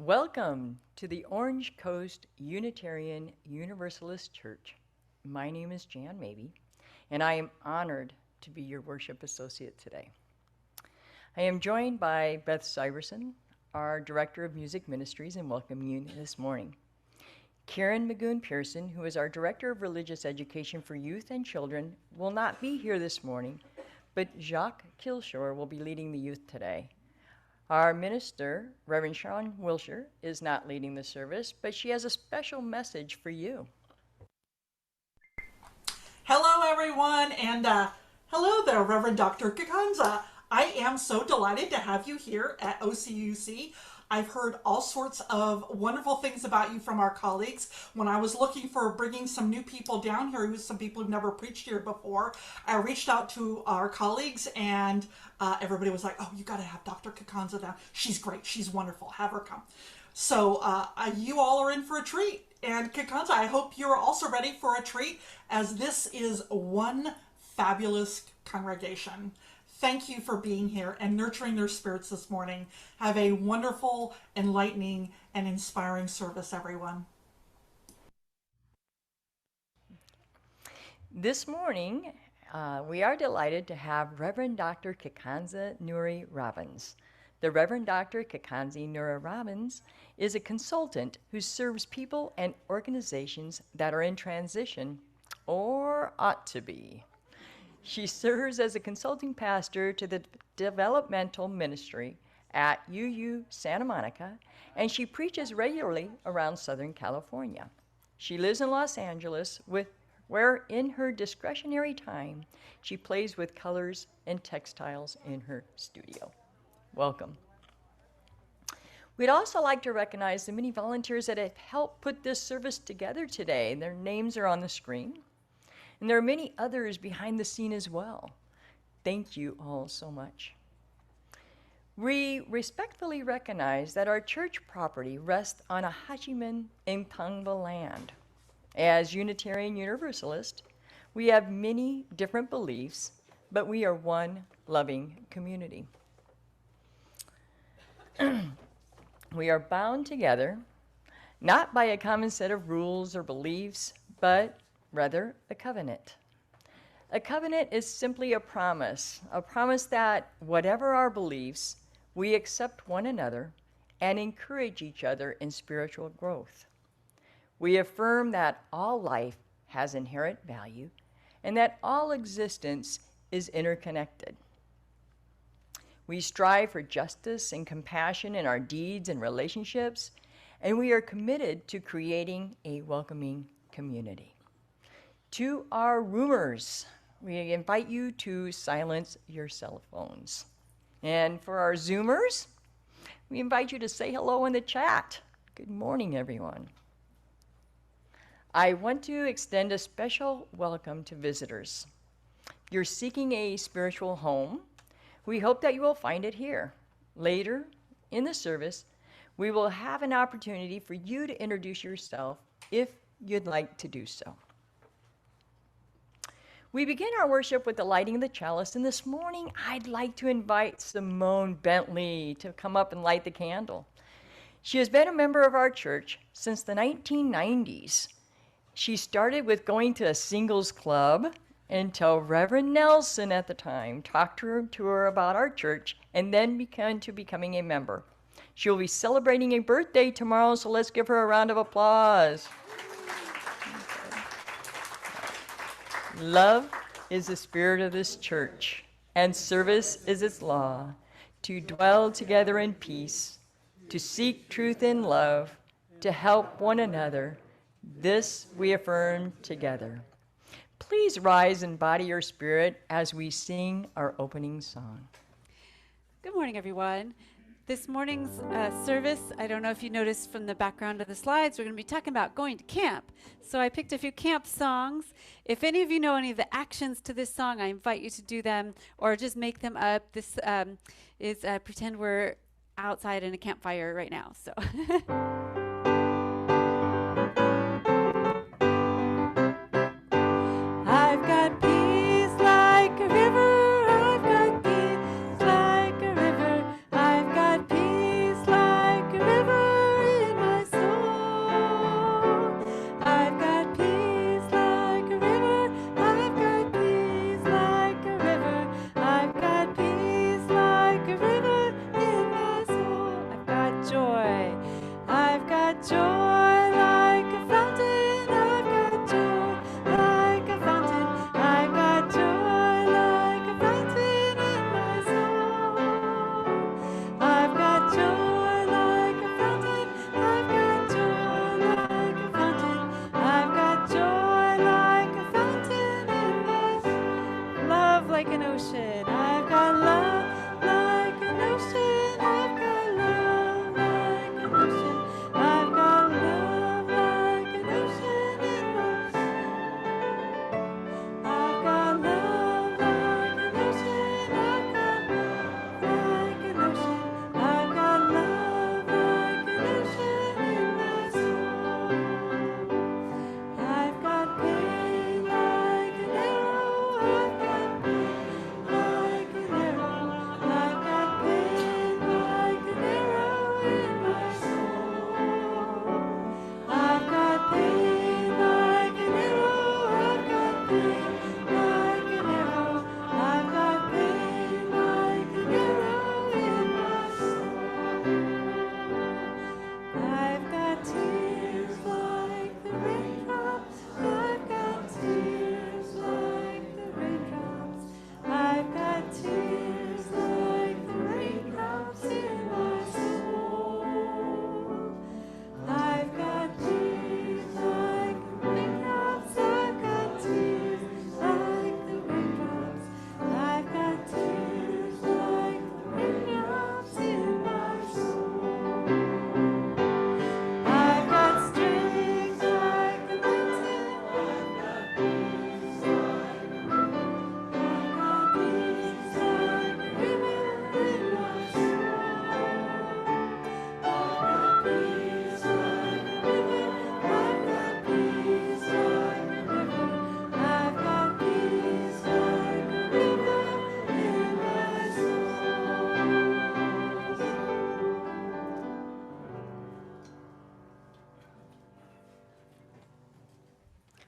Welcome to the Orange Coast Unitarian Universalist Church. My name is Jan Mabey, and I am honored to be your worship associate today. I am joined by Beth Syverson, our Director of Music Ministries, and welcome you this morning. Karen Magoon-Pearson, who is our Director of Religious Education for Youth and Children, will not be here this morning, but Jacques Kilshore will be leading the youth today. Our minister, Reverend Shawn Wilshire, is not leading the service, but she has a special message for you. Hello, everyone, and hello there, Reverend Dr. Kikanza. I am so delighted to have you here at OCUC. I've heard all sorts of wonderful things about you from our colleagues. When I was looking for bringing some new people down here, some people who've never preached here before, I reached out to our colleagues, and everybody was like, oh, you got to have Dr. Kikanza down. She's great. She's wonderful. Have her come. So you all are in for a treat. And Kikanza, I hope you're also ready for a treat, as this is one fabulous congregation. Thank you for being here and nurturing their spirits this morning. Have a wonderful, enlightening, and inspiring service, everyone. This morning, we are delighted to have Reverend Dr. Kikanza Nuri-Robins. The Reverend Dr. Kikanza Nuri-Robins is a consultant who serves people and organizations that are in transition or ought to be. She serves as a consulting pastor to the developmental ministry at UU Santa Monica, and she preaches regularly around Southern California. She lives in Los Angeles, where in her discretionary time, she plays with colors and textiles in her studio. Welcome. We'd also like to recognize the many volunteers that have helped put this service together today. Their names are on the screen. And there are many others behind the scene as well. Thank you all so much. We respectfully recognize that our church property rests on a Hachiman and Tongva land. As Unitarian Universalists, we have many different beliefs, but we are one loving community. We are bound together, not by a common set of rules or beliefs, but rather a covenant. A covenant is simply a promise that whatever our beliefs, we accept one another and encourage each other in spiritual growth. We affirm that all life has inherent value and that all existence is interconnected. We strive for justice and compassion in our deeds and relationships, and we are committed to creating a welcoming community. To our roomers, we invite you to silence your cell phones. And for our Zoomers, we invite you to say hello in the chat. Good morning, everyone. I want to extend a special welcome to visitors. If you're seeking a spiritual home, we hope that you will find it here. Later in the service, we will have an opportunity for you to introduce yourself if you'd like to do so. We begin our worship with the lighting of the chalice, and this morning I'd like to invite Simone Bentley to come up and light the candle. She has been a member of our church since the 1990s. She started with going to a singles club until Reverend Nelson at the time talked to her about our church and then began to becoming a member. She'll be celebrating a birthday tomorrow, so let's give her a round of applause. Love is the spirit of this church, and service is its law, to dwell together in peace, to seek truth in love, to help one another. This we affirm together. Please rise and body your spirit as we sing our opening song. Good morning, everyone. This morning's service, I don't know if you noticed from the background of the slides, we're going to be talking about going to camp. So I picked a few camp songs. If any of you know any of the actions to this song, I invite you to do them or just make them up. This is pretend we're outside in a campfire right now. So. I've got peace like a river. I've got peace like a river. I've got peace like a river.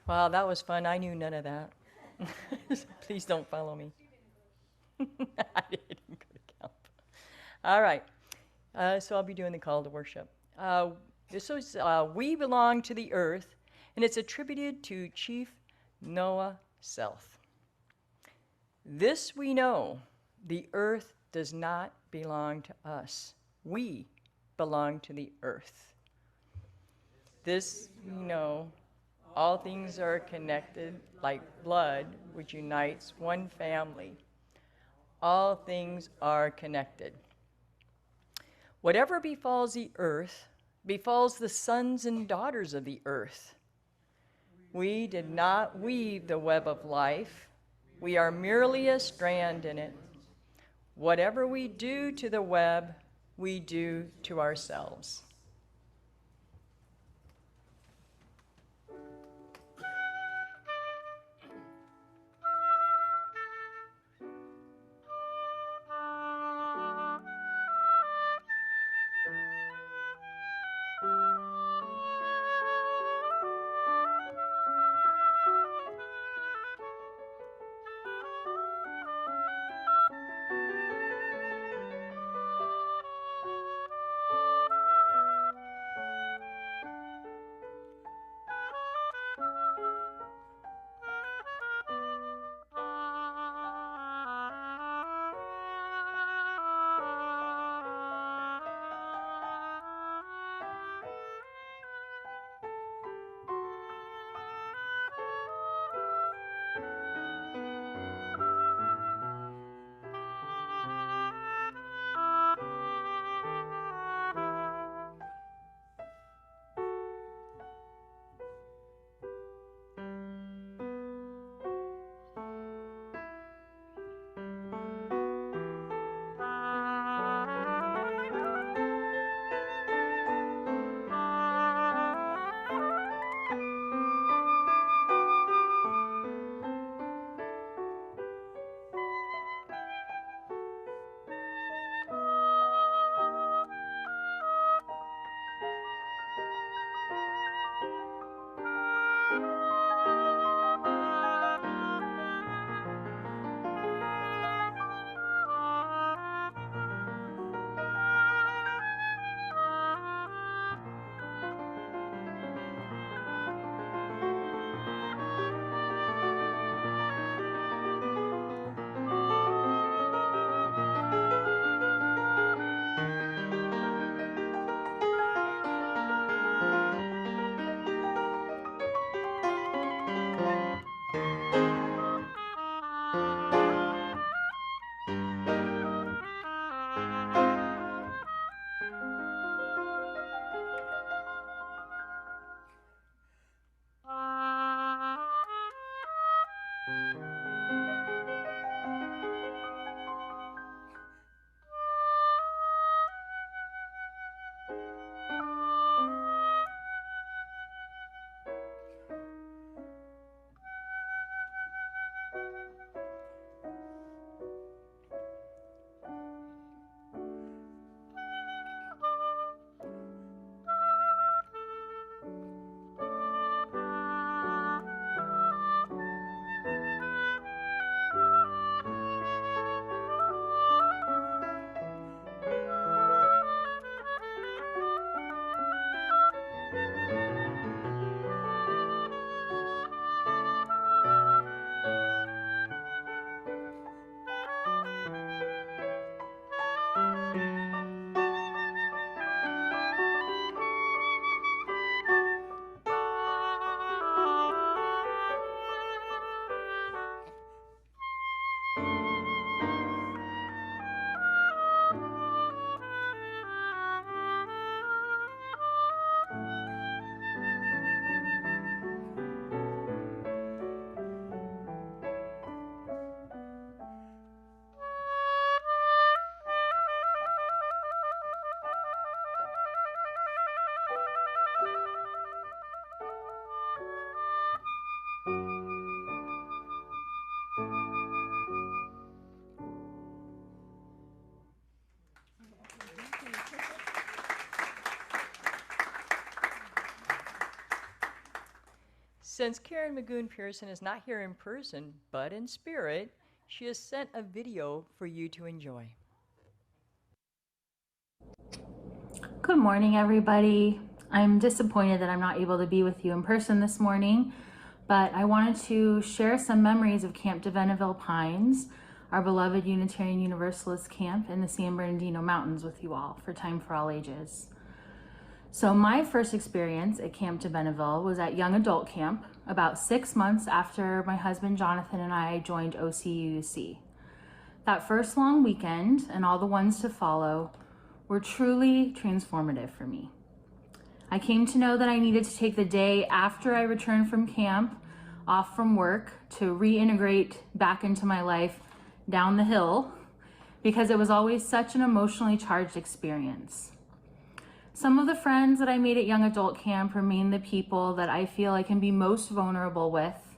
Wow, that was fun. I knew none of that. Please don't follow me. I didn't go to camp. All right. So I'll be doing the call to worship. This was We Belong to the Earth, and it's attributed to Chief Noah Self. This we know, the earth does not belong to us. We belong to the earth. This we know, all things are connected like blood, which unites one family. All things are connected. Whatever befalls the earth befalls the sons and daughters of the earth. We did not weave the web of life. We are merely a strand in it. Whatever we do to the web, we do to ourselves. Since Karen Magoon Pearson is not here in person, but in spirit, she has sent a video for you to enjoy. Good morning, everybody. I'm disappointed that I'm not able to be with you in person this morning, but I wanted to share some memories of Camp de Benneville Pines, our beloved Unitarian Universalist camp in the San Bernardino Mountains, with you all for Time for All Ages. So my first experience at Camp de Benneville was at Young Adult Camp about 6 months after my husband Jonathan and I joined OCUC. That first long weekend and all the ones to follow were truly transformative for me. I came to know that I needed to take the day after I returned from camp off from work to reintegrate back into my life down the hill, because it was always such an emotionally charged experience. Some of the friends that I made at Young Adult Camp remain the people that I feel I can be most vulnerable with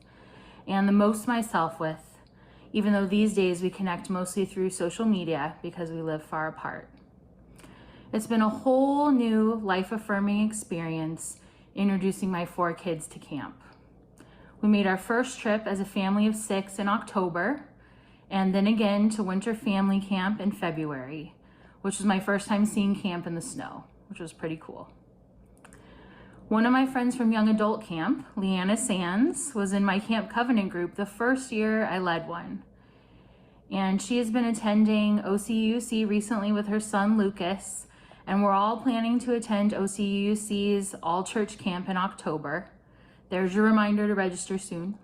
and the most myself with, even though these days we connect mostly through social media because we live far apart. It's been a whole new life-affirming experience introducing my 4 kids to camp. We made our first trip as a family of 6 in October, and then again to winter family camp in February, which was my first time seeing camp in the snow, which was pretty cool. One of my friends from Young Adult Camp, Leanna Sands, was in my Camp Covenant group the first year I led one. And she has been attending OCUC recently with her son Lucas, and we're all planning to attend OCUC's all-church camp in October. There's your reminder to register soon.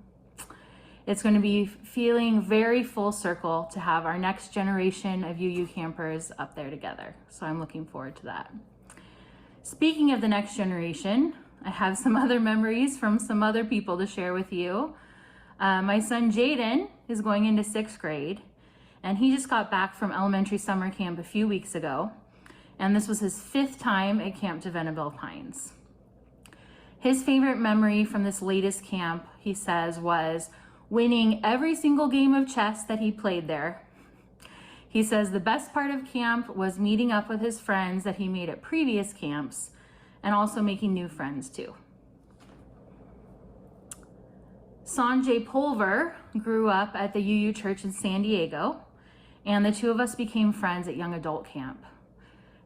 It's going to be feeling very full circle to have our next generation of UU campers up there together. So I'm looking forward to that. Speaking of the next generation, I have some other memories from some other people to share with you. My son Jaden is going into 6th grade, and he just got back from elementary summer camp a few weeks ago. And this was his 5th time at Camp de Benneville Pines. His favorite memory from this latest camp, he says, was winning every single game of chess that he played there. He says the best part of camp was meeting up with his friends that he made at previous camps and also making new friends too. Sanjay Pulver grew up at the UU Church in San Diego, and the two of us became friends at Young Adult Camp.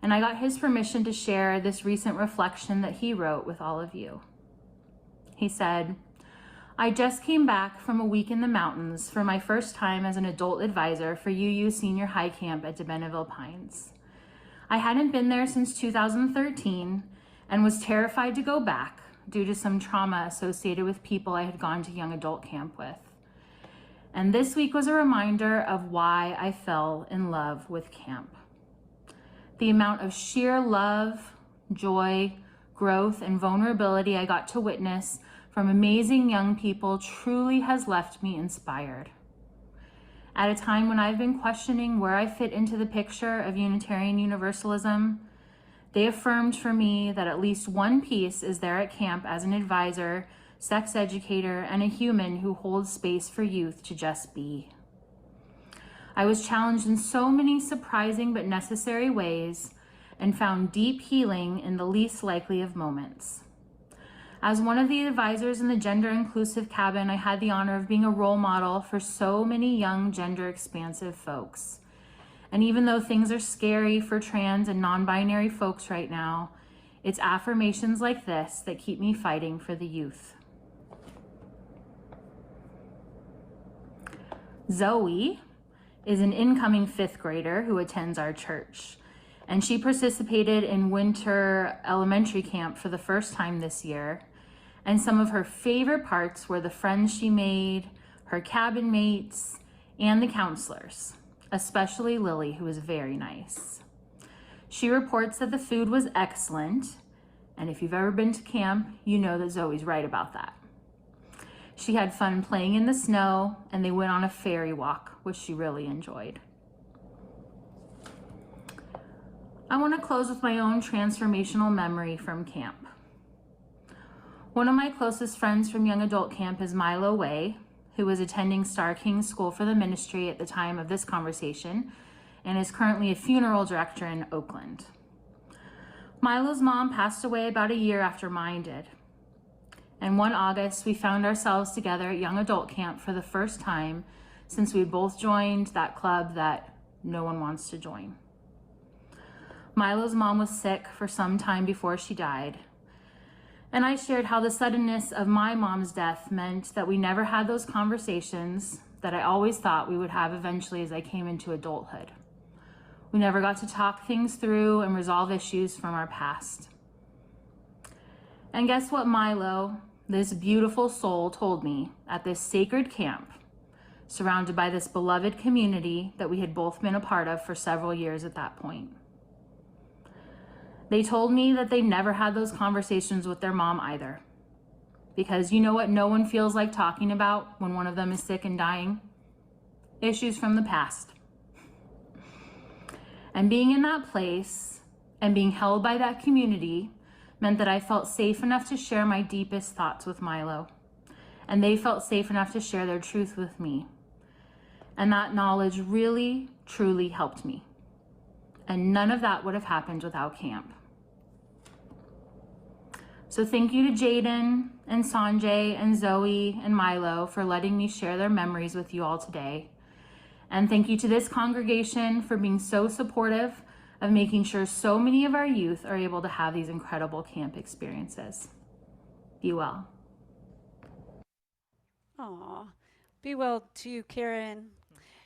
And I got his permission to share this recent reflection that he wrote with all of you. He said, "I just came back from a week in the mountains for my first time as an adult advisor for UU Senior High Camp at de Benneville Pines. I hadn't been there since 2013 and was terrified to go back due to some trauma associated with people I had gone to Young Adult Camp with. And this week was a reminder of why I fell in love with camp. The amount of sheer love, joy, growth, and vulnerability I got to witness from amazing young people truly has left me inspired. At a time when I've been questioning where I fit into the picture of Unitarian Universalism, they affirmed for me that at least one piece is there at camp as an advisor, sex educator, and a human who holds space for youth to just be. I was challenged in so many surprising but necessary ways and found deep healing in the least likely of moments. As one of the advisors in the gender inclusive cabin, I had the honor of being a role model for so many young gender expansive folks. And even though things are scary for trans and non-binary folks right now, it's affirmations like this that keep me fighting for the youth." Zoe is an incoming 5th grader who attends our church, and she participated in winter elementary camp for the first time this year. And some of her favorite parts were the friends she made, her cabin mates, and the counselors, especially Lily, who was very nice. She reports that the food was excellent, and if you've ever been to camp, you know that Zoe's right about that. She had fun playing in the snow, and they went on a fairy walk, which she really enjoyed. I want to close with my own transformational memory from camp. One of my closest friends from Young Adult Camp is Milo Way, who was attending Star King School for the Ministry at the time of this conversation, and is currently a funeral director in Oakland. Milo's mom passed away about a year after mine did. And one August, we found ourselves together at young adult camp for the first time since we both joined that club that no one wants to join. Milo's mom was sick for some time before she died. And I shared how the suddenness of my mom's death meant that we never had those conversations that I always thought we would have eventually as I came into adulthood. We never got to talk things through and resolve issues from our past. And guess what Milo, this beautiful soul, told me at this sacred camp, surrounded by this beloved community that we had both been a part of for several years at that point? They told me that they never had those conversations with their mom either. Because you know what no one feels like talking about when one of them is sick and dying? Issues from the past. And being in that place and being held by that community meant that I felt safe enough to share my deepest thoughts with Milo. And they felt safe enough to share their truth with me. And that knowledge really, truly helped me. And none of that would have happened without camp. So thank you to Jaden and Sanjay and Zoe and Milo for letting me share their memories with you all today. And thank you to this congregation for being so supportive of making sure so many of our youth are able to have these incredible camp experiences. Be well. Aw. Be well to you, Karen,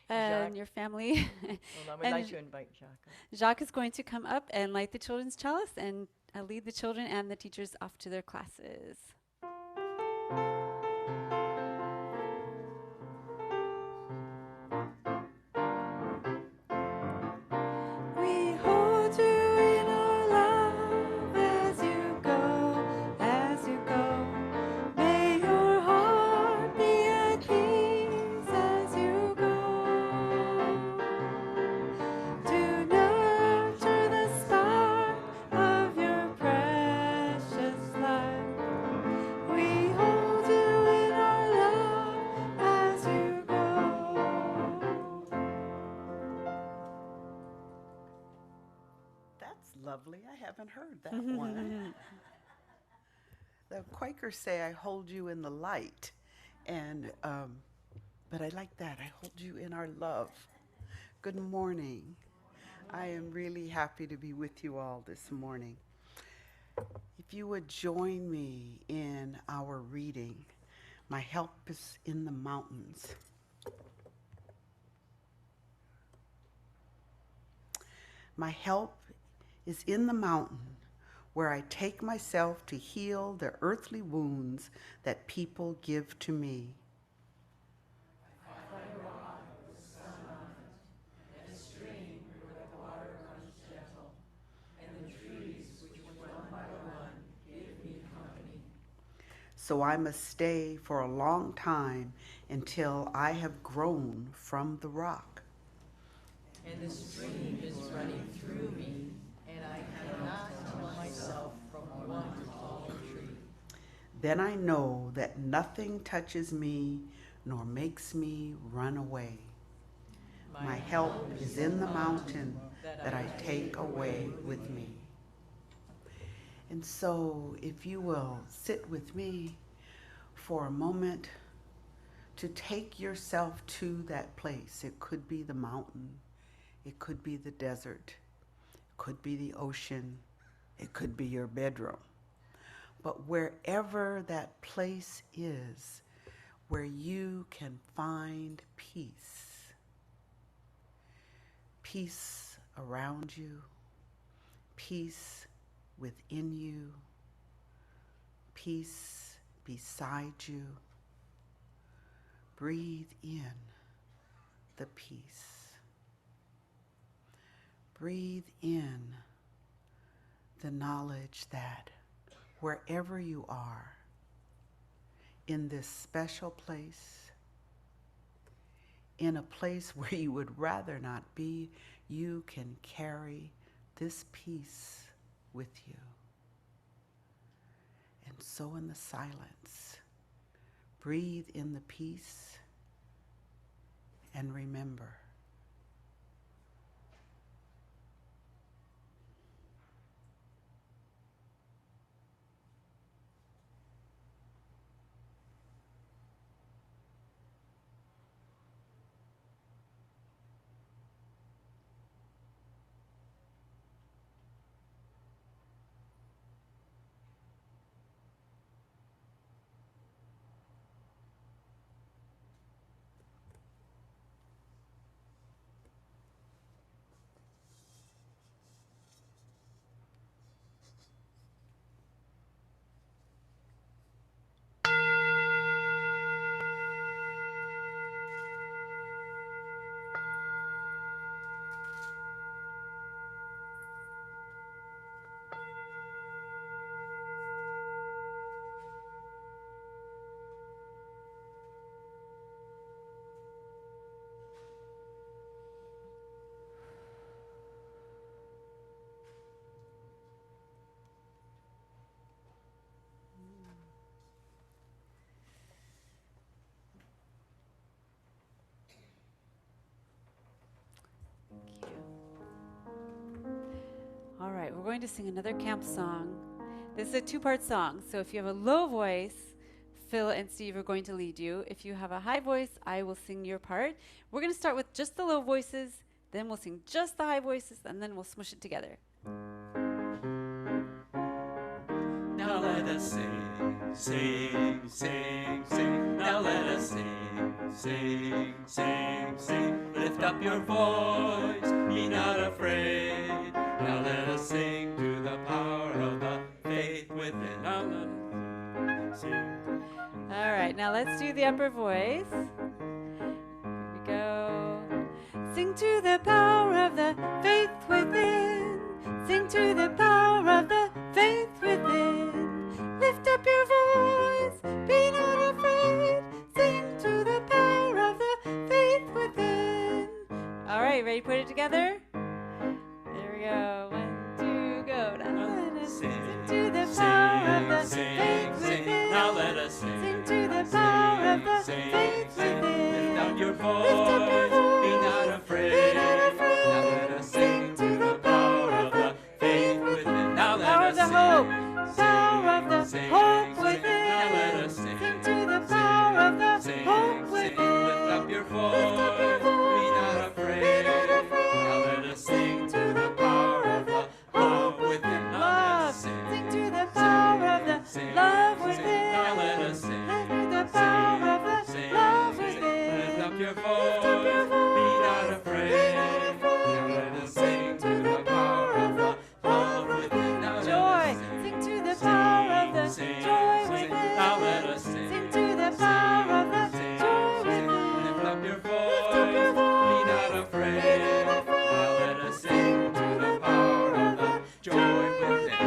and Jacques. your family. Well, I would And like to invite Jacques. Jacques is going to come up and light the children's chalice and lead the children and the teachers off to their classes. We hold you in our love as you go, as you go. May your heart be at peace as you go. To nurture the spark of your precious life. We hold you in our love as you go. That's lovely. I haven't heard that one. The Quakers say, I hold you in the light. And, but I like that. I hold you in our love. Good morning. I am really happy to be with you all this morning. If you would join me in our reading, My Help is in the Mountains. My help is in the mountain where I take myself to heal the earthly wounds that people give to me. So I must stay for a long time until I have grown from the rock. And the stream is running through me, and I cannot tell myself from one tall tree. Then I know that nothing touches me nor makes me run away. My help is in the mountain that I take away with me. And so, if you will sit with me for a moment to take yourself to that place. It could be the mountain, it could be the desert, it could be the ocean, it could be your bedroom. But wherever that place is, where you can find peace, peace around you, peace within you, peace beside you. Breathe in the peace. Breathe in the knowledge that wherever you are, in this special place, in a place where you would rather not be, you can carry this peace with you. And so in the silence, breathe in the peace and remember, right, we're going to sing another camp song. This is a two-part song, so if you have a low voice, Phil and Steve are going to lead you. If you have a high voice, I will sing your part. We're going to start with just the low voices, then we'll sing just the high voices, and then we'll smush it together. Now let us sing, sing, sing, sing. Now let us sing, sing, sing, sing. Lift up your voice, be not afraid. Now let us sing to the power of the faith within. Now let us sing. All right, now let's do the upper voice. Here we go. Sing to the power of the faith within. Sing to the power of the faith within. Lift up your voice, be not afraid. Sing to the power of the faith within. All right, ready to put it together? There we go. 1, 2, go. Sing to the power of the faith within. Now let us sing. Sing to the power of the faith within. Lift up your Lift up your voice, voice. be not afraid. Be not afraid. Now let us sing to the power of the faith within. Now let Power us of the sing. hope. Power of the Sing, hope sing. within. Now let us sing. Sing to the power of the Sing, hope sing. within. Lift up your voice, Lift up your voice. be not afraid. Be not afraid. Now let us sing to the power of the hope within. Now let Love. us sing. Sing to the power of the Sing, love sing. within. Now let us sing. Lift to the power of the Sing, love sing. within. Lift up your Lift up your voice, voice. be not afraid. Be not afraid. Now let us sing to the power of the love within. Now let Joy. us sing. Sing to the power of the Sing, joy sing. within. Now let us sing. Sing to the power of the Sing, joy sing. within. Lift up your Lift up your voice, be not voice. afraid. Be not afraid. Now let us sing to the power of the joy within.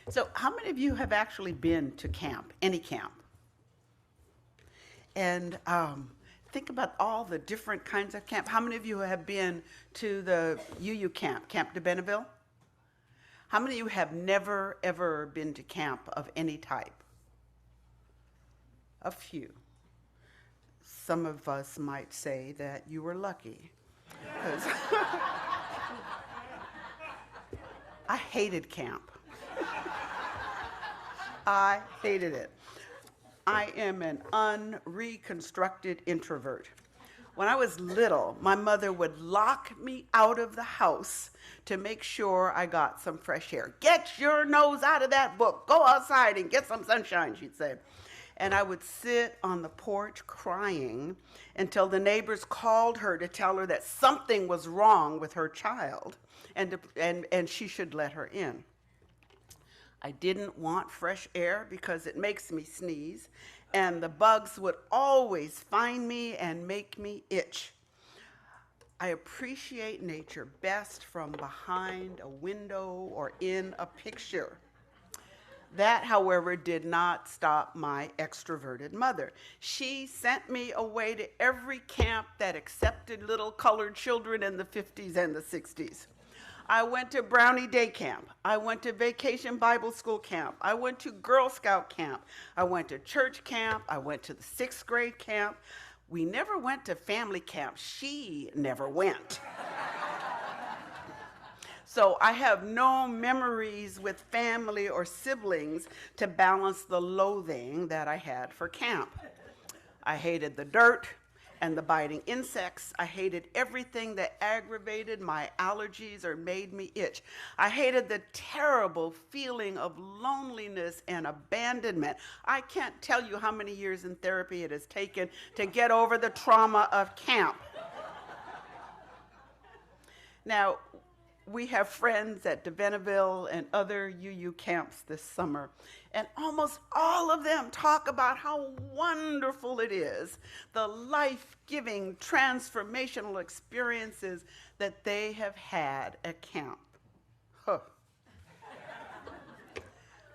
So, how many of you have actually been to camp, any camp? And think about all the different kinds of camp. How many of you have been to the UU camp, Camp de Benneville? How many of you have never, ever been to camp of any type? A few. Some of us might say that you were lucky. 'Cause I hated camp. I hated it. I am an unreconstructed introvert. When I was little, my mother would lock me out of the house to make sure I got some fresh air. Get your nose out of that book. Go outside and get some sunshine, she'd say. And I would sit on the porch crying until the neighbors called her to tell her that something was wrong with her child and she should let her in. I didn't want fresh air because it makes me sneeze, and the bugs would always find me and make me itch. I appreciate nature best from behind a window or in a picture. That, however, did not stop my extroverted mother. She sent me away to every camp that accepted little colored children in the 50s and the 60s. I went to Brownie Day Camp. I went to Vacation Bible School Camp. I went to Girl Scout Camp. I went to church camp. I went to the 6th grade camp. We never went to family camp. She never went. So I have no memories with family or siblings to balance the loathing that I had for camp. I hated the dirt and the biting insects. I hated everything that aggravated my allergies or made me itch. I hated the terrible feeling of loneliness and abandonment. I can't tell you how many years in therapy it has taken to get over the trauma of camp. Now, we have friends at de Benneville and other UU camps this summer, and almost all of them talk about how wonderful it is, the life-giving, transformational experiences that they have had at camp. Huh.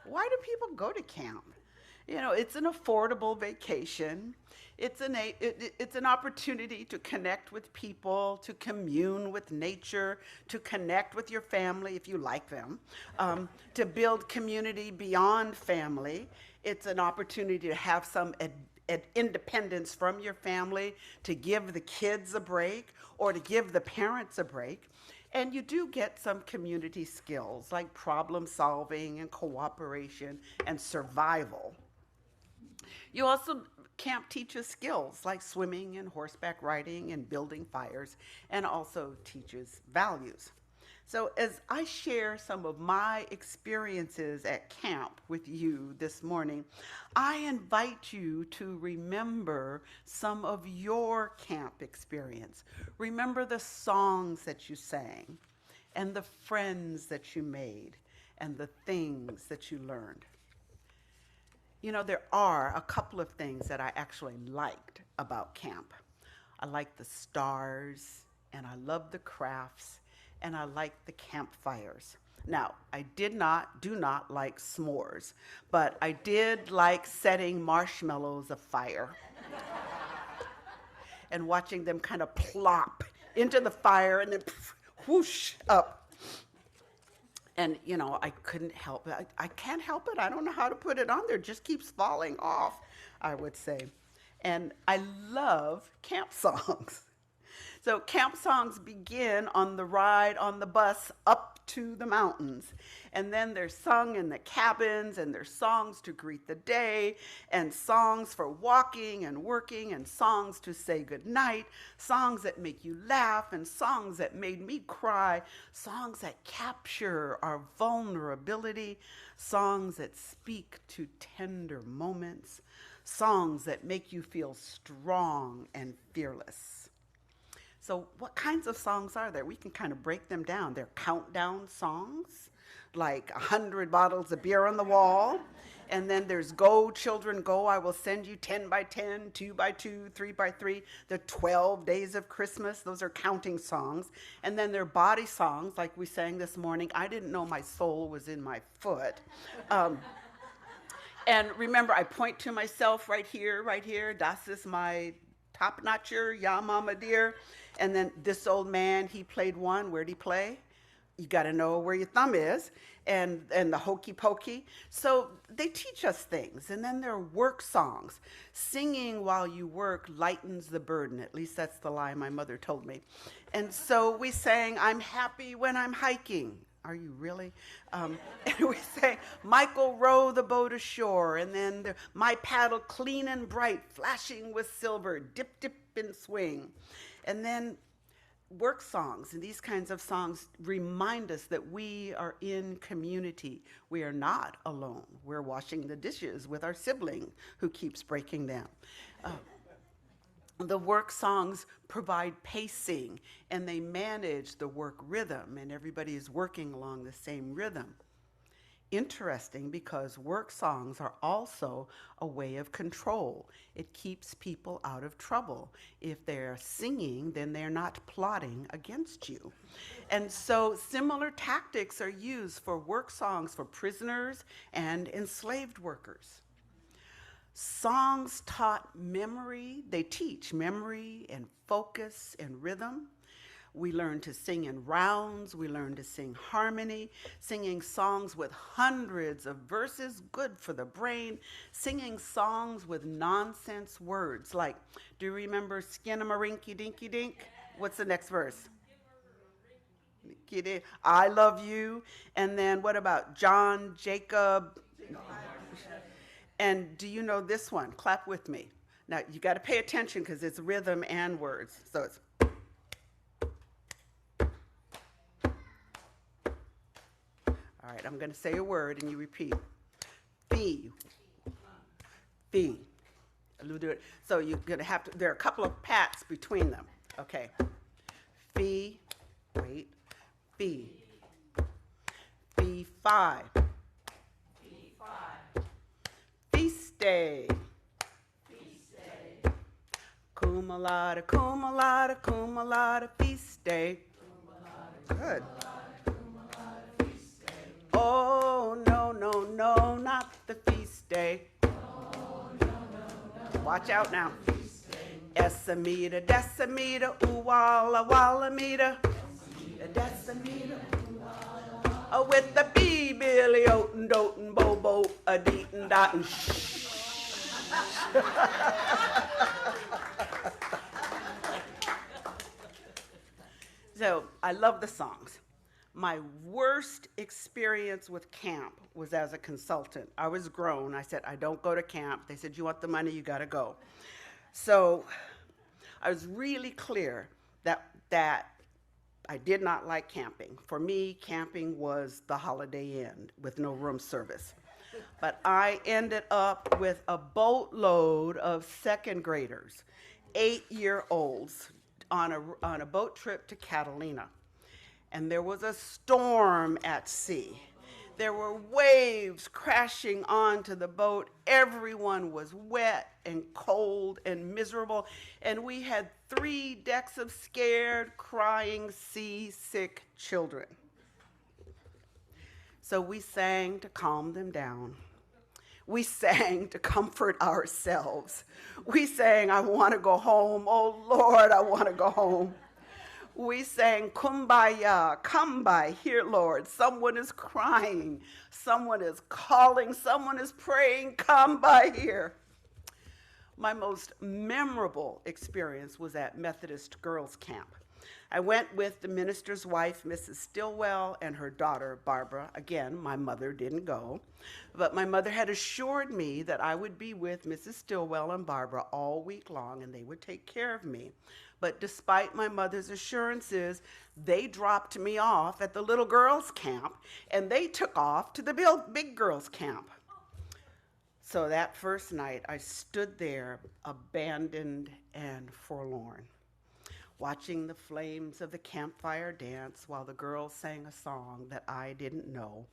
Why do people go to camp? You know, it's an affordable vacation. It's an opportunity to connect with people, to commune with nature, to connect with your family if you like them, to build community beyond family. It's an opportunity to have some independence from your family, to give the kids a break or to give the parents a break. And you do get some community skills like problem solving and cooperation and survival. You also, camp teaches skills like swimming and horseback riding and building fires, and also teaches values. So as I share some of my experiences at camp with you this morning, I invite you to remember some of your camp experience. Remember the songs that you sang, and the friends that you made, and the things that you learned. You know, there are a couple of things that I actually liked about camp. I liked the stars, and I loved the crafts, and I liked the campfires. Now, I do not like s'mores, but I did like setting marshmallows afire and watching them kind of plop into the fire and then whoosh up. And, you know, I couldn't help it. I can't help it. I don't know how to put it on there. It just keeps falling off, I would say. And I love camp songs. So camp songs begin on the ride on the bus up to the mountains. And then they're sung in the cabins, and there's songs to greet the day, and songs for walking and working, and songs to say goodnight, songs that make you laugh, and songs that made me cry, songs that capture our vulnerability, songs that speak to tender moments, songs that make you feel strong and fearless. So what kinds of songs are there? We can kind of break them down. They're countdown songs, like 100 bottles of beer on the wall. And then there's Go, Children, Go, I will send you 10 by 10, 2 by 2, 3 by 3, the 12 days of Christmas. Those are counting songs. And then there are body songs, like we sang this morning. I didn't know my soul was in my foot. And remember, I point to myself right here. Das ist my top-notcher, ja, mama dear. And then this old man, he played one. Where'd he play? You got to know where your thumb is, and the hokey pokey. So they teach us things. And then there are work songs. Singing while you work lightens the burden. At least that's the lie my mother told me. And so we sang, I'm happy when I'm hiking. Are you really? And we sang, Michael, row the boat ashore. And then my paddle clean and bright, flashing with silver, dip, dip, and swing. And then work songs, and these kinds of songs remind us that we are in community. We are not alone. We're washing the dishes with our sibling who keeps breaking them. The work songs provide pacing, and they manage the work rhythm, and everybody is working along the same rhythm. Interesting, because work songs are also a way of control. It keeps people out of trouble. If they're singing, then they're not plotting against you. And so similar tactics are used for work songs for prisoners and enslaved workers. Songs taught memory. They teach memory and focus and rhythm. We learn to sing in rounds. We learn to sing harmony, singing songs with hundreds of verses, good for the brain, singing songs with nonsense words like, do you remember Skinnamarink-a-dinky-dink? What's the next verse? I love you. And then what about John, Jacob? And do you know this one? Clap with me. Now, you got to pay attention because it's rhythm and words. So it's, all right, I'm going to say a word and you repeat. Fee. Fee. So you're going to have to, there are a couple of pats between them. Okay. Fee. Wait. Fee. Fee 5. Fee 5. Feast day. Feast day. Cum-a-lada, cum-a-lada, cum-a-lada, feast day. Good. Oh, no, no, no, not the feast day. Oh, no, no, no. Watch out now. Esamita, decimeter, ooh, walla, walla, meter. Decimeter, ooh, walla. Oh, with the bee, Billy, oatin', dotin', bobo, a deetin', dottin', shh. So I love the songs. My worst experience with camp was as a consultant. I was grown. I said, I don't go to camp. They said, you want the money, you got to go. So I was really clear that I did not like camping. For me, camping was the Holiday Inn with no room service. But I ended up with a boatload of second graders, 8-year-olds, on a boat trip to Catalina. And there was a storm at sea. There were waves crashing onto the boat. Everyone was wet and cold and miserable. And we had 3 decks of scared, crying, seasick children. So we sang to calm them down. We sang to comfort ourselves. We sang, I want to go home. Oh, Lord, I want to go home. We sang, Kumbaya, come by here, Lord. Someone is crying. Someone is calling. Someone is praying, come by here. My most memorable experience was at Methodist Girls Camp. I went with the minister's wife, Mrs. Stillwell, and her daughter, Barbara. Again, my mother didn't go, but my mother had assured me that I would be with Mrs. Stillwell and Barbara all week long, and they would take care of me. But despite my mother's assurances, they dropped me off at the little girls' camp, and they took off to the big girls' camp. So that first night, I stood there, abandoned and forlorn, watching the flames of the campfire dance while the girls sang a song that I didn't know,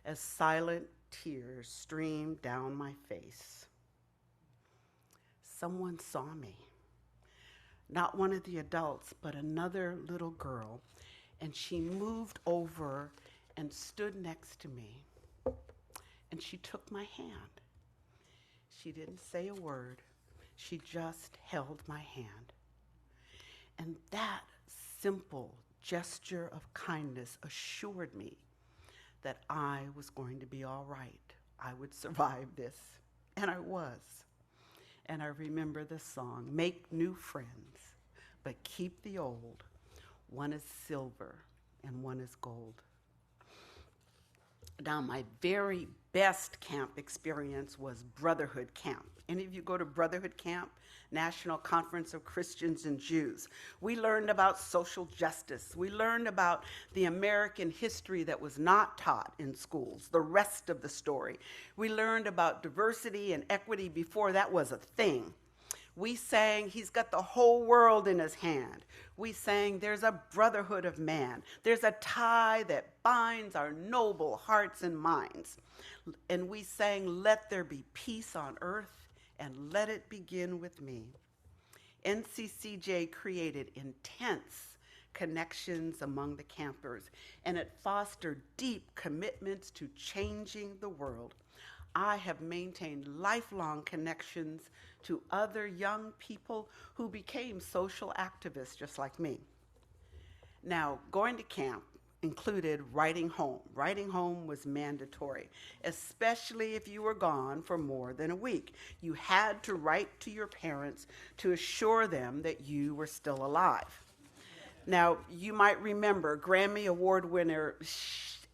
as silent tears streamed down my face. Someone saw me. Not one of the adults, but another little girl, and she moved over and stood next to me, and she took my hand. She didn't say a word. She just held my hand. And that simple gesture of kindness assured me that I was going to be all right. I would survive this, and I was. And I remember this song, make new friends, but keep the old. One is silver and one is gold. Now, my very best camp experience was Brotherhood Camp. Any of you go to Brotherhood Camp? National Conference of Christians and Jews. We learned about social justice. We learned about the American history that was not taught in schools, the rest of the story. We learned about diversity and equity before that was a thing. We sang, he's got the whole world in his hand. We sang, there's a brotherhood of man. There's a tie that binds our noble hearts and minds. And we sang, let there be peace on earth and let it begin with me. NCCJ created intense connections among the campers, and it fostered deep commitments to changing the world. I have maintained lifelong connections to other young people who became social activists just like me. Now, going to camp included writing home. Writing home was mandatory, especially if you were gone for more than a week. You had to write to your parents to assure them that you were still alive. Now, you might remember Grammy Award winner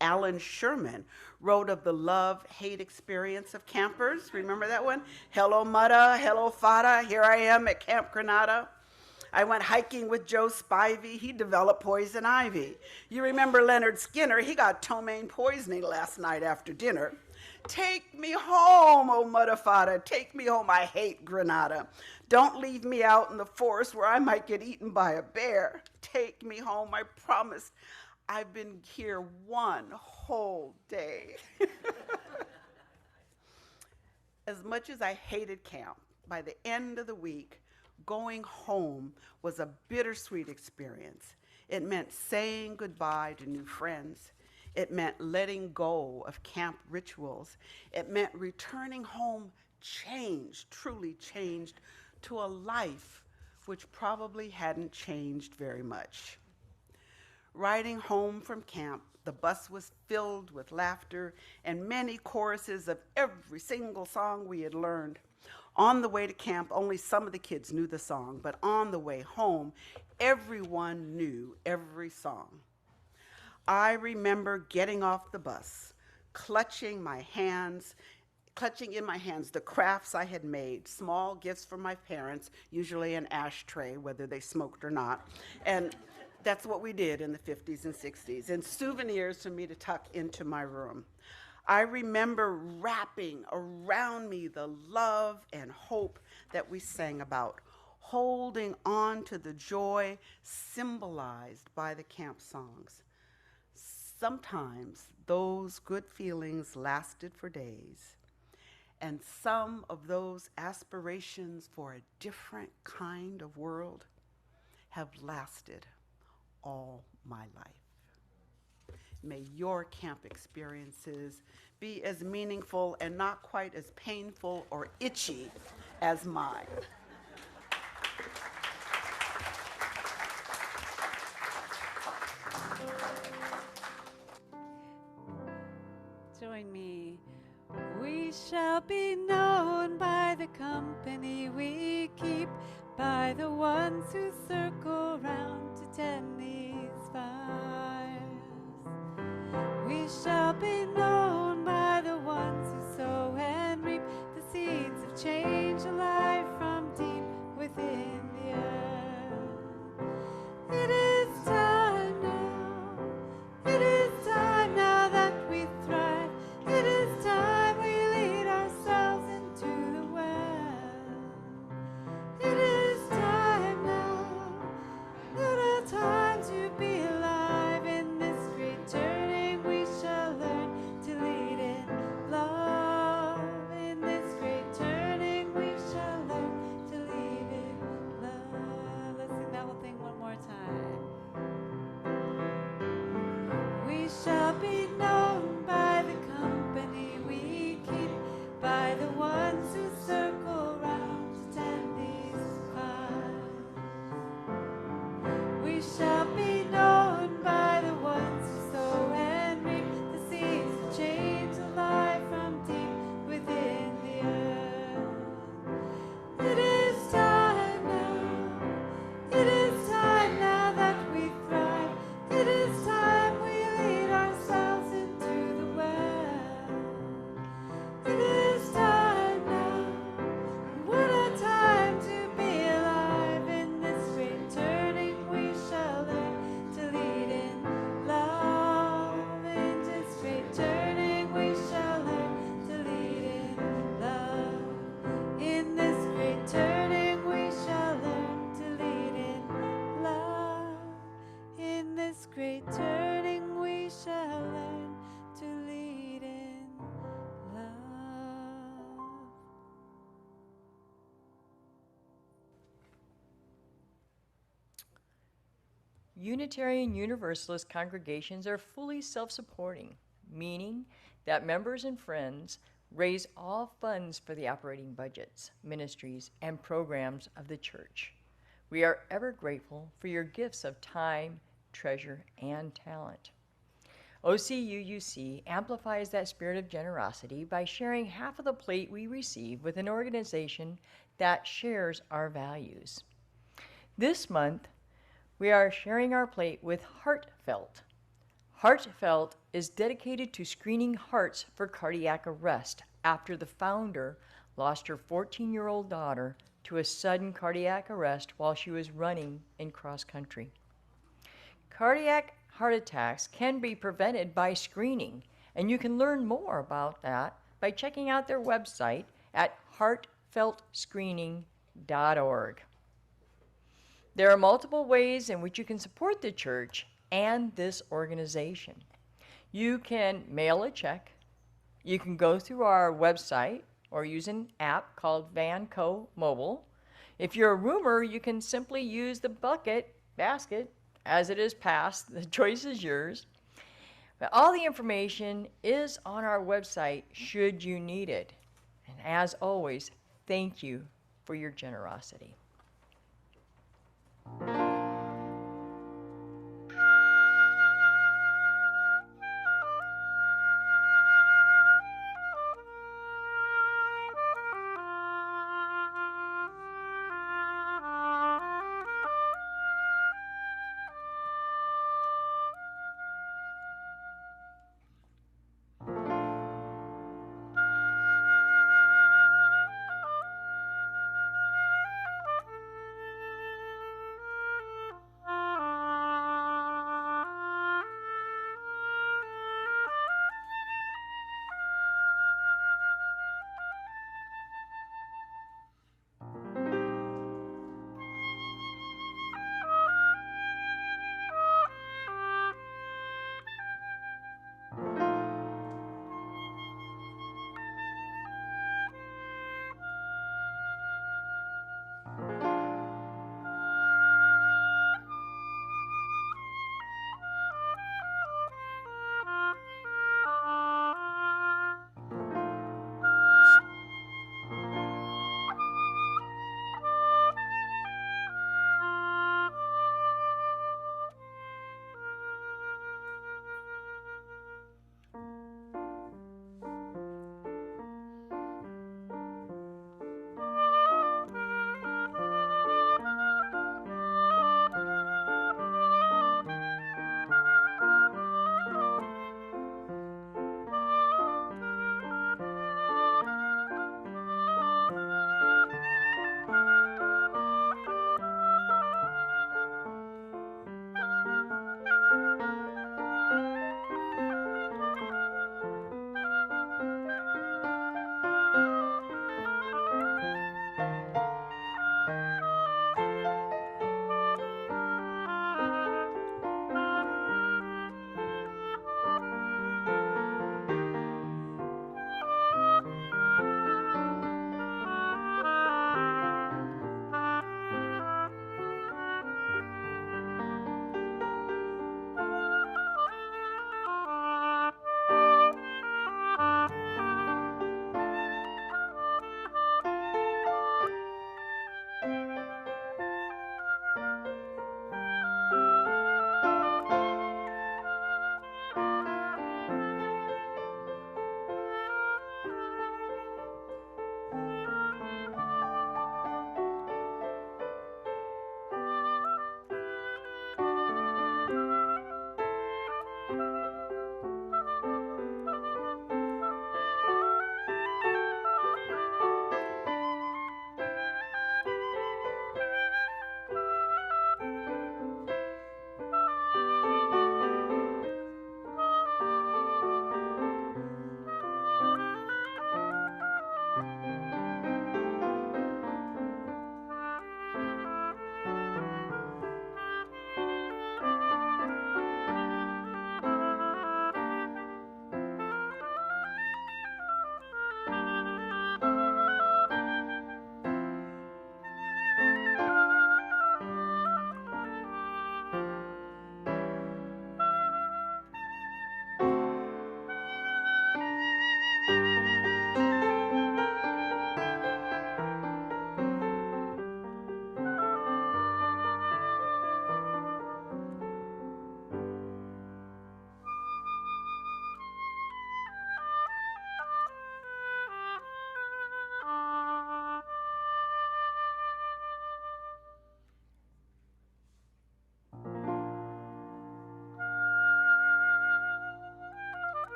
Alan Sherman wrote of the love-hate experience of campers. Remember that one? Hello, Mutta, hello, Fada, here I am at Camp Granada. I went hiking with Joe Spivey. He developed poison ivy. You remember Leonard Skinner? He got ptomaine poisoning last night after dinner. Take me home, oh Mutta Fada, take me home. I hate Granada. Don't leave me out in the forest where I might get eaten by a bear. Take me home, I promise. I've been here one whole day. As much as I hated camp, by the end of the week, going home was a bittersweet experience. It meant saying goodbye to new friends. It meant letting go of camp rituals. It meant returning home changed, truly changed, to a life which probably hadn't changed very much. Riding home from camp, the bus was filled with laughter and many choruses of every single song we had learned. On the way to camp, only some of the kids knew the song, but on the way home, everyone knew every song. I remember getting off the bus, clutching in my hands the crafts I had made, small gifts from my parents, usually an ashtray, whether they smoked or not. And that's what we did in the 50s and 60s, and souvenirs for me to tuck into my room. I remember wrapping around me the love and hope that we sang about, holding on to the joy symbolized by the camp songs. Sometimes those good feelings lasted for days, and some of those aspirations for a different kind of world have lasted all my life. May your camp experiences be as meaningful and not quite as painful or itchy as mine. Join me. We shall be known by the company we keep, by the ones who circle round to tend these fires. We shall be known by the ones who sow and reap the seeds of change alive from deep within the earth. It is time now. It is time now that we thrive. It is time we lead ourselves into the well. It is time now. What a time to be alive. In this great turning we shall learn to lead in love. In this great turning we shall learn to lead in love. Let's sing that whole thing one more time. We shall be known by the company we keep, by the ones who circle round to tend these fires. We shall be known by the ones who sow and reap the seeds of change alive from deep within the earth. It is time now. It is time now that we thrive. It is time we lead ourselves into the well. It is time now. What a time to be alive. In this great turning we shall learn to lead in love. In this great turning we shall learn to lead in love. In this great turning we shall learn to lead in love. In this great turning we shall learn to lead in love. Unitarian Universalist congregations are fully self-supporting, meaning that members and friends raise all funds for the operating budgets, ministries, and programs of the church. We are ever grateful for your gifts of time, treasure, and talent. OCUUC amplifies that spirit of generosity by sharing half of the plate we receive with an organization that shares our values. This month, we are sharing our plate with Heartfelt. Heartfelt is dedicated to screening hearts for cardiac arrest after the founder lost her 14-year-old daughter to a sudden cardiac arrest while she was running in cross country. Cardiac heart attacks can be prevented by screening, and you can learn more about that by checking out their website at heartfeltscreening.org. There are multiple ways in which you can support the church and this organization. You can mail a check, you can go through our website, or use an app called Vanco Mobile. If you're a roomer, you can simply use the basket, as it is passed. The choice is yours. But all the information is on our website should you need it. And as always, thank you for your generosity.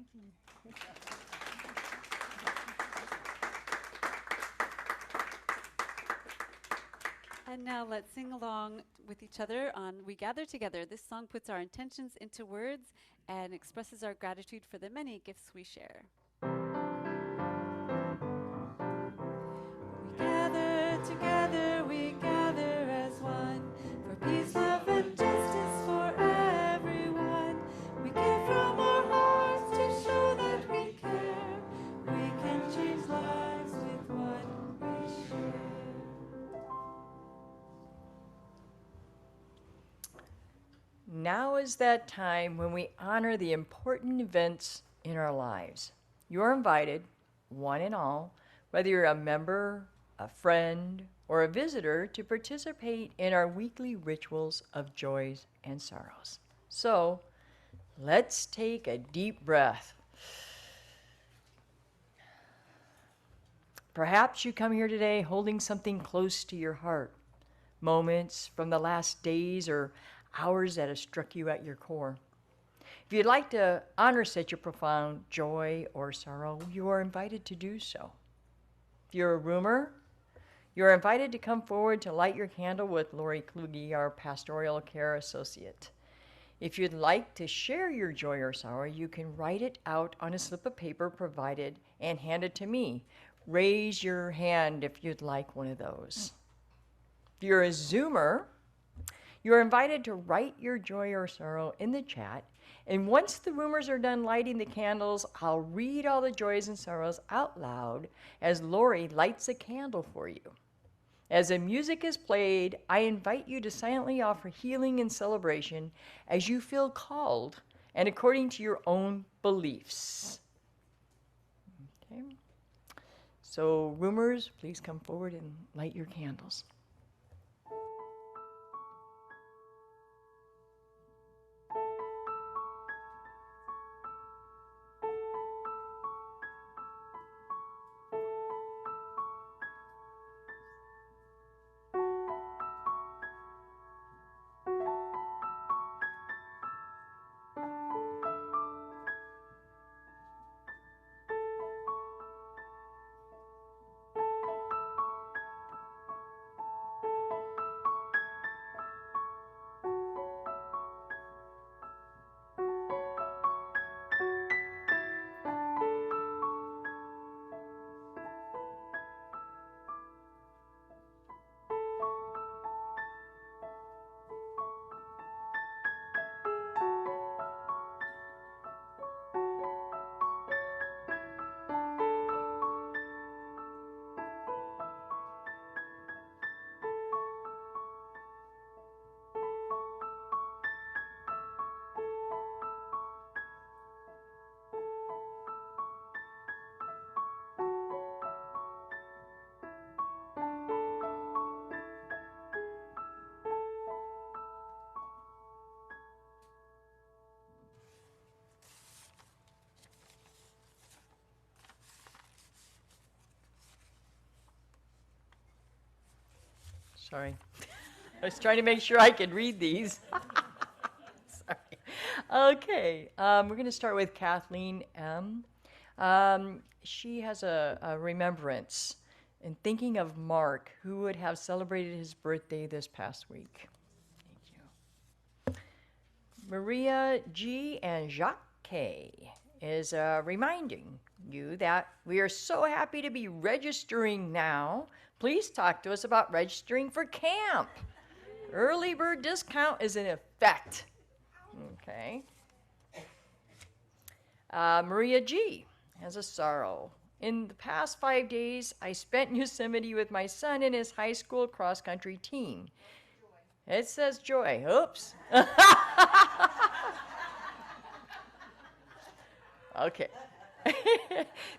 Thank you. And now let's sing along with each other on We Gather Together. This song puts our intentions into words and expresses our gratitude for the many gifts we share. We gather as one, for peace, love, and justice for everyone. We give from our hearts to show that we care. We can change lives with what we share. Now is that time when we honor the important events in our lives. You're invited, one and all, whether you're a member, a friend, or a visitor, to participate in our weekly rituals of joys and sorrows. So, let's take a deep breath. Perhaps you come here today holding something close to your heart, moments from the last days or hours that have struck you at your core. If you'd like to honor such a profound joy or sorrow, you are invited to do so. If you're a roomer, you're invited to come forward to light your candle with Lori Kluge, our pastoral care associate. If you'd like to share your joy or sorrow, you can write it out on a slip of paper provided and hand it to me. Raise your hand if you'd like one of those. If you're a Zoomer, you're invited to write your joy or sorrow in the chat, and once the roomers are done lighting the candles, I'll read all the joys and sorrows out loud as Lori lights a candle for you. As the music is played, I invite you to silently offer healing and celebration as you feel called and according to your own beliefs. Okay. So, roomers, please come forward and light your candles. Sorry. I was trying to make sure I could read these. Sorry. Okay, we're going to start with Kathleen M. She has a remembrance in thinking of Mark, who would have celebrated his birthday this past week. Thank you. Maria G. and Jacques K. is reminding you that we are so happy to be registering now. Please talk to us about registering for camp. Early bird discount is in effect. Okay. Maria G. has a sorrow. In the past 5 days, I spent in Yosemite with my son and his high school cross-country team. It says joy. Oops. Okay.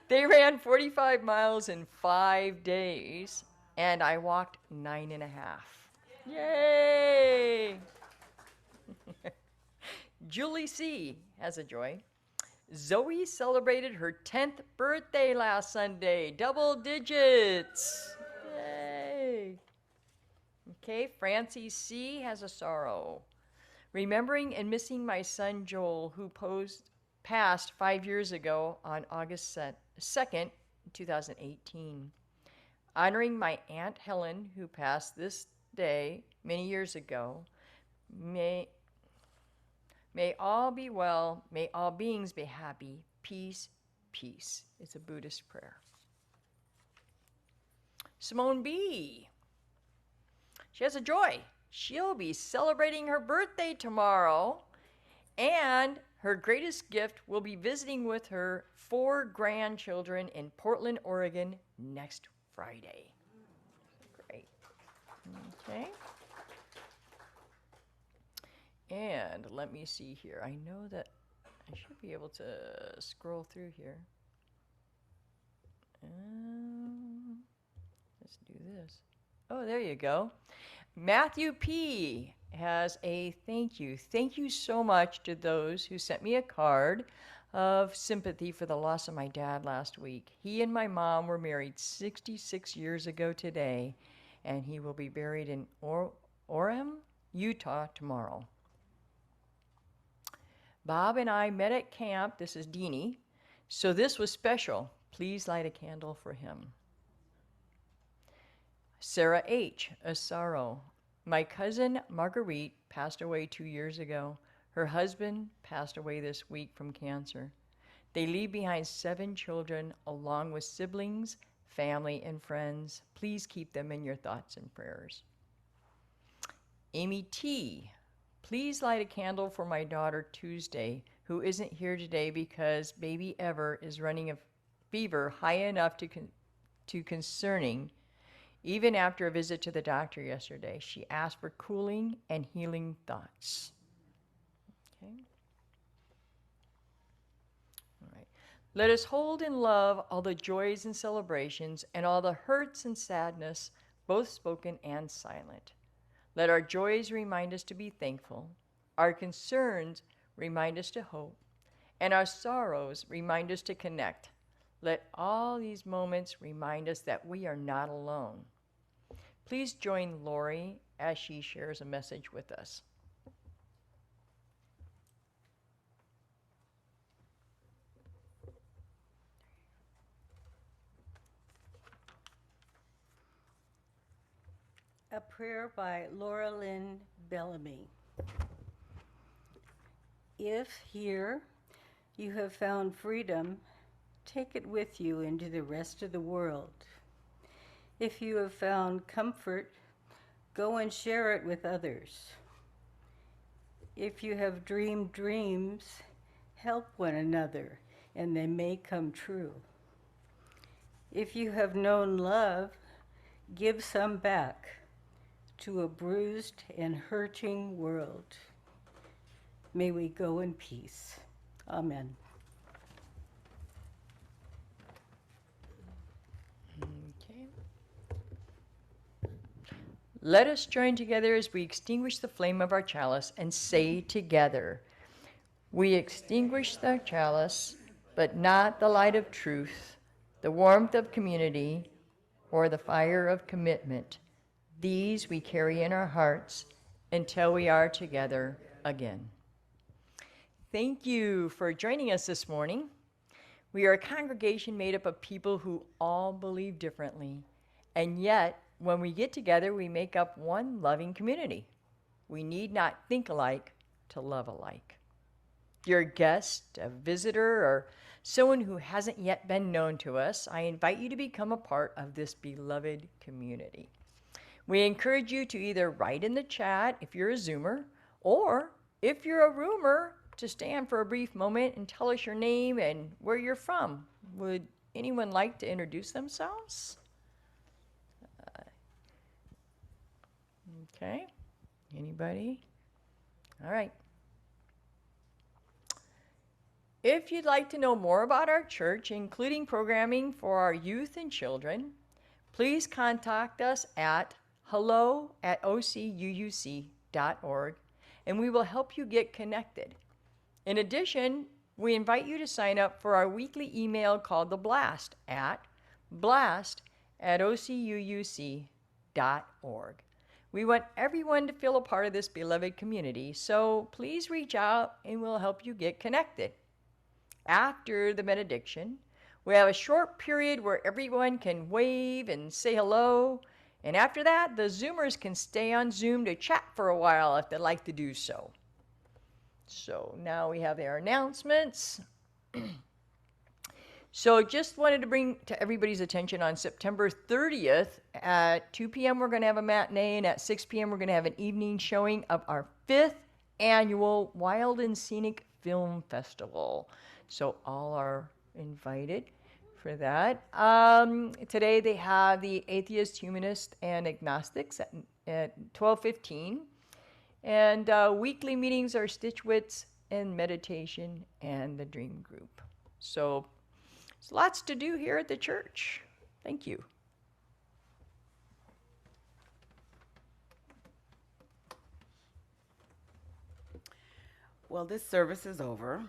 They ran 45 miles in 5 days, and I walked 9.5. Yay! Julie C. has a joy. Zoe celebrated her 10th birthday last Sunday, double digits. Yay! Okay, Francie C. has a sorrow. Remembering and missing my son Joel, who posed passed 5 years ago on August 2nd, 2018. Honoring my Aunt Helen, who passed this day many years ago, may all be well, may all beings be happy, peace, peace. It's a Buddhist prayer. Simone B. She has a joy. She'll be celebrating her birthday tomorrow, and her greatest gift will be visiting with her 4 grandchildren in Portland, Oregon next Friday. Great. Okay. And let me see here. I know that I should be able to scroll through here. Let's do this. Oh, there you go. Matthew P. has a thank you. Thank you so much to those who sent me a card of sympathy for the loss of my dad last week. He and my mom were married 66 years ago today, and he will be buried in Orem, Utah tomorrow. Bob and I met at camp. This is Deanie. So this was special. Please light a candle for him. Sarah H., a sorrow. My cousin Marguerite passed away 2 years ago. Her husband passed away this week from cancer. They leave behind 7 children along with siblings, family, and friends. Please keep them in your thoughts and prayers. Amy T., please light a candle for my daughter Tuesday, who isn't here today because baby Ever is running a fever high enough to concerning. Even after a visit to the doctor yesterday, she asked for cooling and healing thoughts. Okay. All right. Let us hold in love all the joys and celebrations and all the hurts and sadness, both spoken and silent. Let our joys remind us to be thankful, our concerns remind us to hope, and our sorrows remind us to connect. Let all these moments remind us that we are not alone. Please join Lori as she shares a message with us. A prayer by Laura Lynn Bellamy. If here you have found freedom, take it with you into the rest of the world. If you have found comfort, go and share it with others. If you have dreamed dreams, help one another, and they may come true. If you have known love, give some back to a bruised and hurting world. May we go in peace. Amen. Okay. Let us join together as we extinguish the flame of our chalice and say together, we extinguish the chalice, but not the light of truth, the warmth of community, or the fire of commitment. These we carry in our hearts until we are together again. Thank you for joining us this morning. We are a congregation made up of people who all believe differently, and yet when we get together, we make up one loving community. We need not think alike to love alike. If you're a guest, a visitor, or someone who hasn't yet been known to us, I invite you to become a part of this beloved community. We encourage you to either write in the chat if you're a Zoomer, or if you're a roomer, to stand for a brief moment and tell us your name and where you're from. Would anyone like to introduce themselves? Okay. Anybody? All right. If you'd like to know more about our church, including programming for our youth and children, please contact us at hello@ocuuc.org, and we will help you get connected. In addition, we invite you to sign up for our weekly email called The Blast at blast@ocuuc.org. We want everyone to feel a part of this beloved community, so please reach out and we'll help you get connected. After the benediction, we have a short period where everyone can wave and say hello. And after that, the Zoomers can stay on Zoom to chat for a while if they'd like to do so. So now we have our announcements. So just wanted to bring to everybody's attention on September 30th at 2 p.m. we're going to have a matinee, and at 6 p.m. we're going to have an evening showing of our 5th annual Wild and Scenic Film Festival. So all are invited for that. Today they have the Atheist, Humanist, and Agnostics at 12:15. And weekly meetings are Stitchwits and Meditation and the Dream Group. So there's lots to do here at the church. Thank you. Well, this service is over,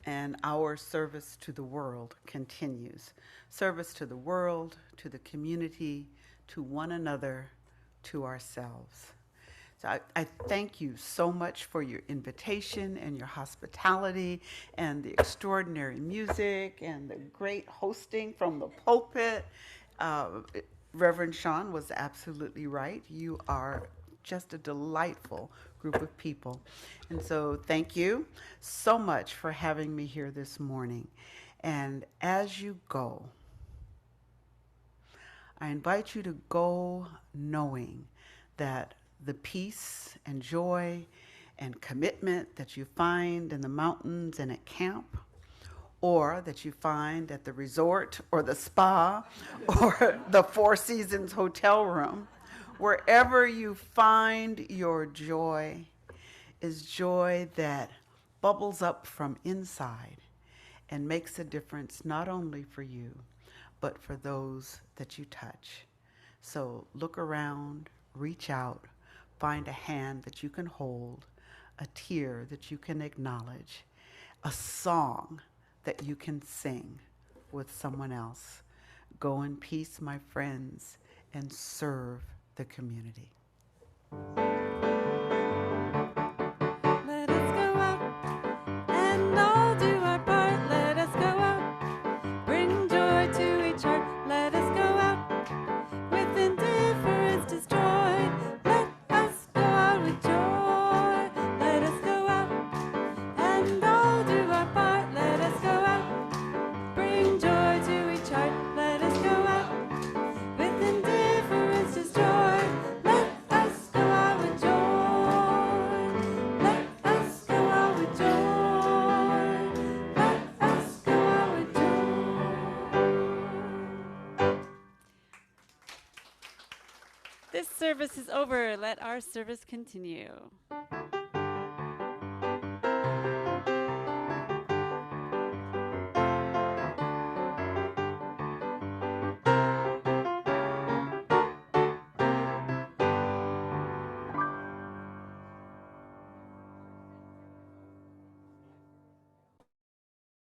and our service to the world continues. Service to the world, to the community, to one another, to ourselves. So I thank you so much for your invitation and your hospitality and the extraordinary music and the great hosting from the pulpit. Reverend Sean was absolutely right. You are just a delightful group of people. And so thank you so much for having me here this morning. And as you go, I invite you to go knowing that the peace and joy and commitment that you find in the mountains and at camp, or that you find at the resort or the spa or the Four Seasons hotel room, wherever you find your joy is joy that bubbles up from inside and makes a difference not only for you, but for those that you touch. So look around, reach out, find a hand that you can hold, a tear that you can acknowledge, a song that you can sing with someone else. Go in peace, my friends, and serve the community. Let us go out and all do our part. Let us go out, bring joy to each heart. Let us go out with indifference destroyed. Let us go out with joy. Let us go out and all do our part. Let us go out, bring joy to each heart. Let us go out with indifference destroyed. Let us go out with joy. Let us go out with joy. Let us go out with joy. This service is over. Let our service continue.